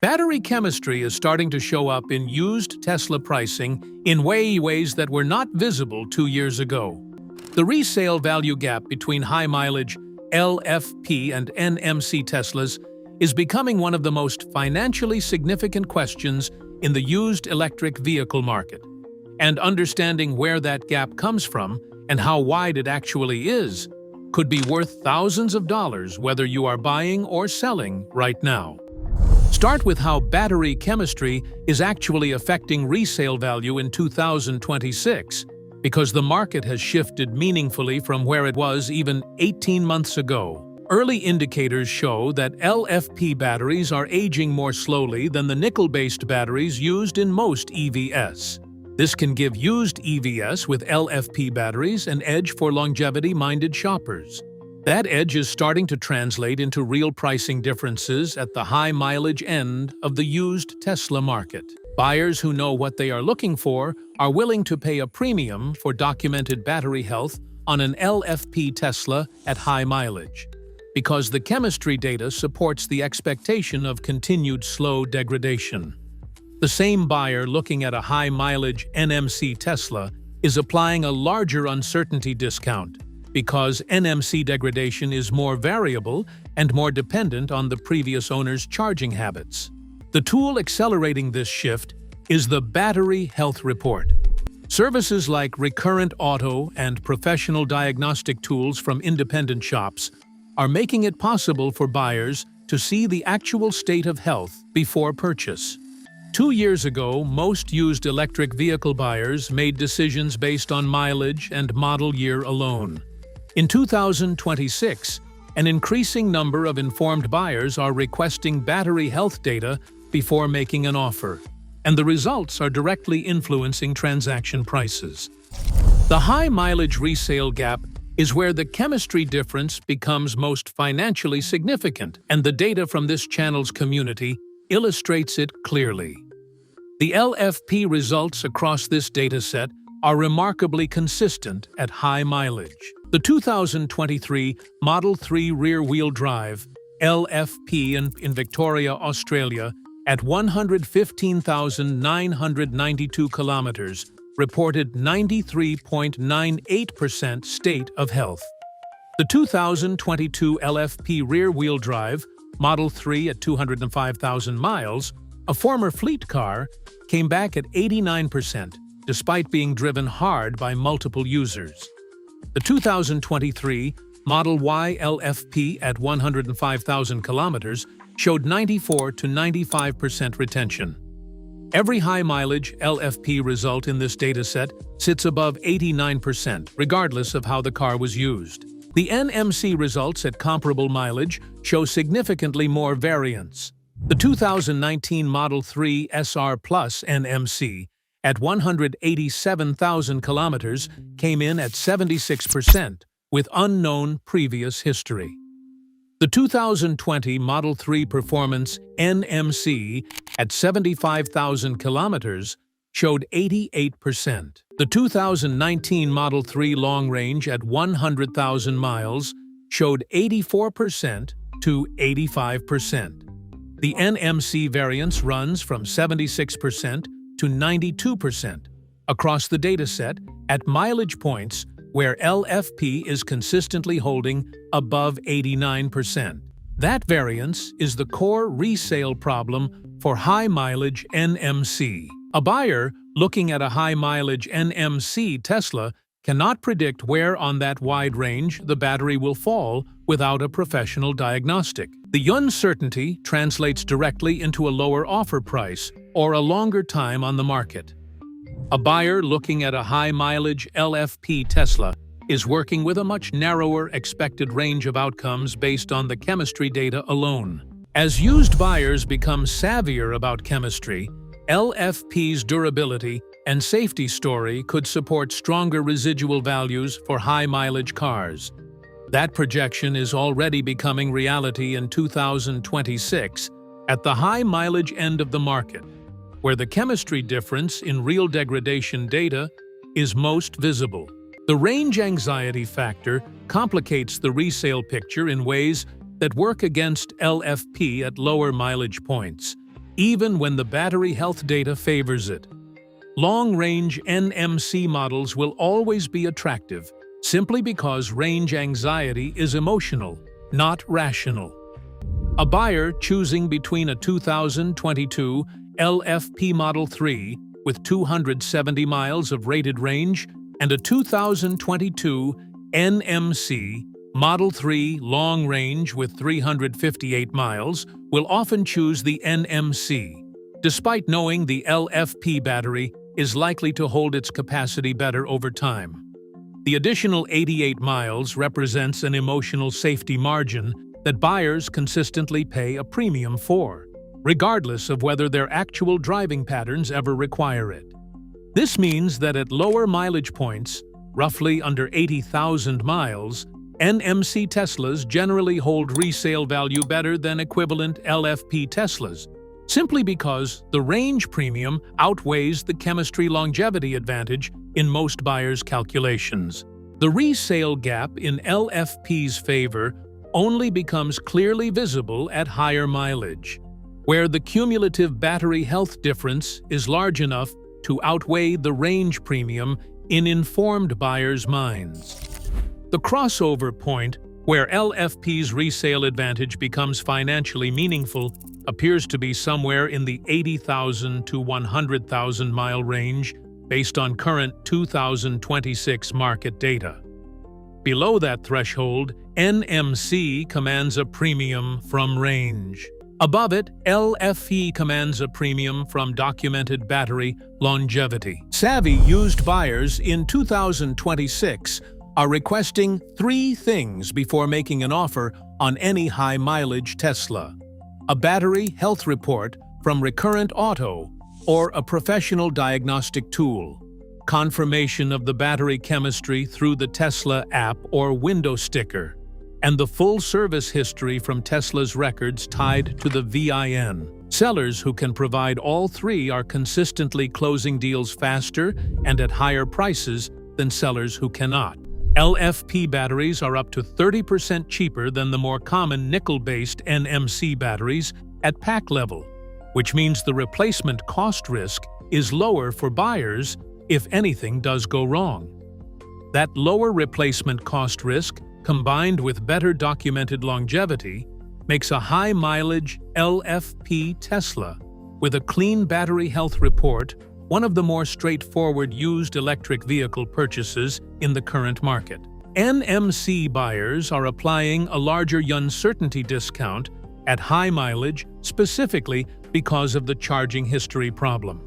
Battery chemistry is starting to show up in used Tesla pricing in ways that were not visible 2 years ago. The resale value gap between high-mileage LFP and NMC Teslas is becoming one of the most financially significant questions in the used electric vehicle market. And understanding where that gap comes from and how wide it actually is could be worth thousands of dollars whether you are buying or selling right now. Start with how battery chemistry is actually affecting resale value in 2026, because the market has shifted meaningfully from where it was even 18 months ago. Early indicators show that LFP batteries are aging more slowly than the nickel-based batteries used in most EVs. This can give used EVs with LFP batteries an edge for longevity-minded shoppers. That edge is starting to translate into real pricing differences at the high-mileage end of the used Tesla market. Buyers who know what they are looking for are willing to pay a premium for documented battery health on an LFP Tesla at high mileage, because the chemistry data supports the expectation of continued slow degradation. The same buyer looking at a high-mileage NMC Tesla is applying a larger uncertainty discount, because NMC degradation is more variable and more dependent on the previous owner's charging habits. The tool accelerating this shift is the Battery Health Report. Services like Recurrent Auto and professional diagnostic tools from independent shops are making it possible for buyers to see the actual state of health before purchase. 2 years ago, most used electric vehicle buyers made decisions based on mileage and model year alone. In 2026, an increasing number of informed buyers are requesting battery health data before making an offer, and the results are directly influencing transaction prices. The high-mileage resale gap is where the chemistry difference becomes most financially significant, and the data from this channel's community illustrates it clearly. The LFP results across this dataset are remarkably consistent at high mileage. The 2023 Model 3 rear-wheel drive LFP in Victoria, Australia, at 115,992 kilometers, reported 93.98% state of health. The 2022 LFP rear-wheel drive Model 3 at 205,000 miles, a former fleet car, came back at 89%, despite being driven hard by multiple users. The 2023 Model Y LFP at 105,000 kilometers showed 94 to 95% retention. Every high-mileage LFP result in this dataset sits above 89%, regardless of how the car was used. The NMC results at comparable mileage show significantly more variance. The 2019 Model 3 SR Plus NMC at 187,000 kilometers came in at 76%, with unknown previous history. The 2020 Model 3 Performance NMC at 75,000 kilometers showed 88%. The 2019 Model 3 Long Range at 100,000 miles showed 84% to 85%. The NMC variance runs from 76% to 92% across the dataset at mileage points where LFP is consistently holding above 89%. That variance is the core resale problem for high-mileage NMC. A buyer looking at a high-mileage NMC Tesla cannot predict where on that wide range the battery will fall without a professional diagnostic. The uncertainty translates directly into a lower offer price or a longer time on the market. A buyer looking at a high-mileage LFP Tesla is working with a much narrower expected range of outcomes based on the chemistry data alone. As used buyers become savvier about chemistry, LFP's durability and safety story could support stronger residual values for high-mileage cars. That projection is already becoming reality in 2026 at the high-mileage end of the market, where the chemistry difference in real degradation data is most visible. The range anxiety factor complicates the resale picture in ways that work against LFP at lower mileage points. even when the battery health data favors it. Long-range NMC models will always be attractive, simply because range anxiety is emotional, not rational. A buyer choosing between a 2022 LFP Model 3 with 270 miles of rated range and a 2022 NMC Model 3 long range with 358 miles will often choose the NMC, despite knowing the LFP battery is likely to hold its capacity better over time. The additional 88 miles represents an emotional safety margin that buyers consistently pay a premium for, regardless of whether their actual driving patterns ever require it. This means that at lower mileage points, roughly under 80,000 miles, NMC Teslas generally hold resale value better than equivalent LFP Teslas, simply because the range premium outweighs the chemistry longevity advantage in most buyers' calculations. The resale gap in LFP's favor only becomes clearly visible at higher mileage, where the cumulative battery health difference is large enough to outweigh the range premium in informed buyers' minds. The crossover point, where LFP's resale advantage becomes financially meaningful, appears to be somewhere in the 80,000 to 100,000 mile range based on current 2026 market data. Below that threshold, NMC commands a premium from range. Above it, LFP commands a premium from documented battery longevity. Savvy used buyers in 2026 are requesting 3 things before making an offer on any high-mileage Tesla: a battery health report from Recurrent Auto or a professional diagnostic tool, confirmation of the battery chemistry through the Tesla app or window sticker, and the full service history from Tesla's records tied to the VIN. Sellers who can provide all 3 are consistently closing deals faster and at higher prices than sellers who cannot. LFP batteries are up to 30% cheaper than the more common nickel-based NMC batteries at pack level, which means the replacement cost risk is lower for buyers if anything does go wrong. That lower replacement cost risk, combined with better documented longevity, makes a high-mileage LFP Tesla with a clean battery health report one of the more straightforward used electric vehicle purchases in the current market. NMC buyers are applying a larger uncertainty discount at high mileage specifically because of the charging history problem.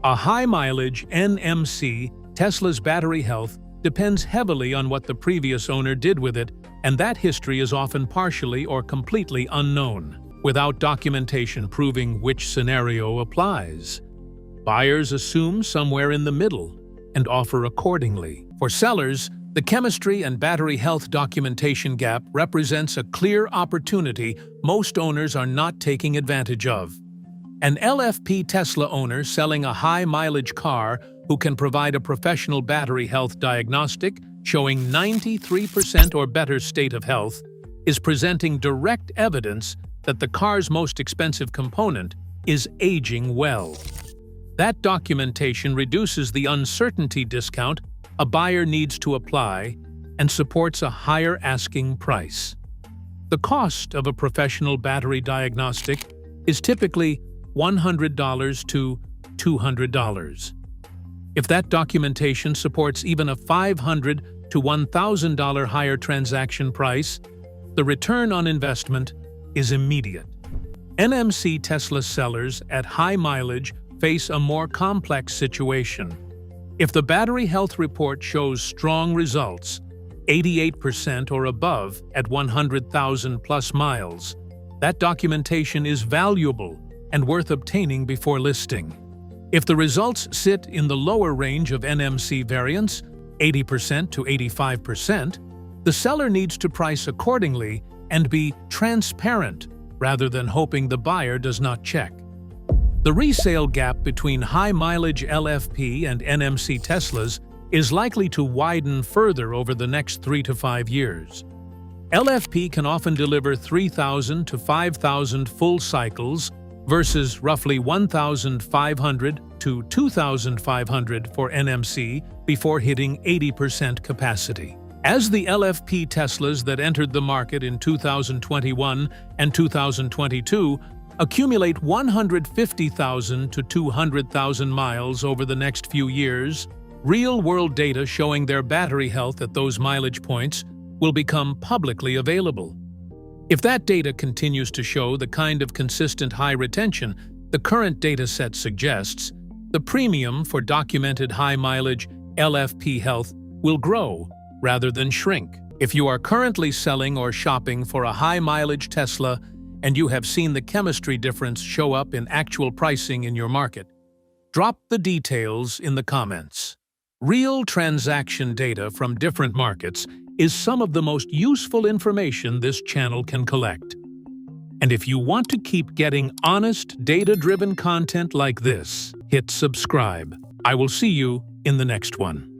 A high-mileage NMC Tesla's battery health depends heavily on what the previous owner did with it, and that history is often partially or completely unknown, without documentation proving which scenario applies. Buyers assume somewhere in the middle and offer accordingly. For sellers, the chemistry and battery health documentation gap represents a clear opportunity most owners are not taking advantage of. An LFP Tesla owner selling a high-mileage car who can provide a professional battery health diagnostic showing 93% or better state of health is presenting direct evidence that the car's most expensive component is aging well. That documentation reduces the uncertainty discount a buyer needs to apply and supports a higher asking price. The cost of a professional battery diagnostic is typically $100 to $200. If that documentation supports even a $500 to $1,000 higher transaction price, the return on investment is immediate. NMC Tesla sellers at high mileage face a more complex situation. If the battery health report shows strong results, 88% or above at 100,000 plus miles, that documentation is valuable and worth obtaining before listing. If the results sit in the lower range of NMC variance, 80% to 85%, the seller needs to price accordingly and be transparent rather than hoping the buyer does not check. The resale gap between high-mileage LFP and NMC Teslas is likely to widen further over the next 3 to 5 years. LFP can often deliver 3,000 to 5,000 full cycles versus roughly 1,500 to 2,500 for NMC before hitting 80% capacity. As the LFP Teslas that entered the market in 2021 and 2022 accumulate 150,000 to 200,000 miles over the next few years, real-world data showing their battery health at those mileage points will become publicly available. If that data continues to show the kind of consistent high retention the current dataset suggests, the premium for documented high-mileage LFP health will grow rather than shrink. If you are currently selling or shopping for a high-mileage Tesla and you have seen the chemistry difference show up in actual pricing in your market, drop the details in the comments. Real transaction data from different markets is some of the most useful information this channel can collect. And if you want to keep getting honest, data-driven content like this, hit subscribe. I will see you in the next one.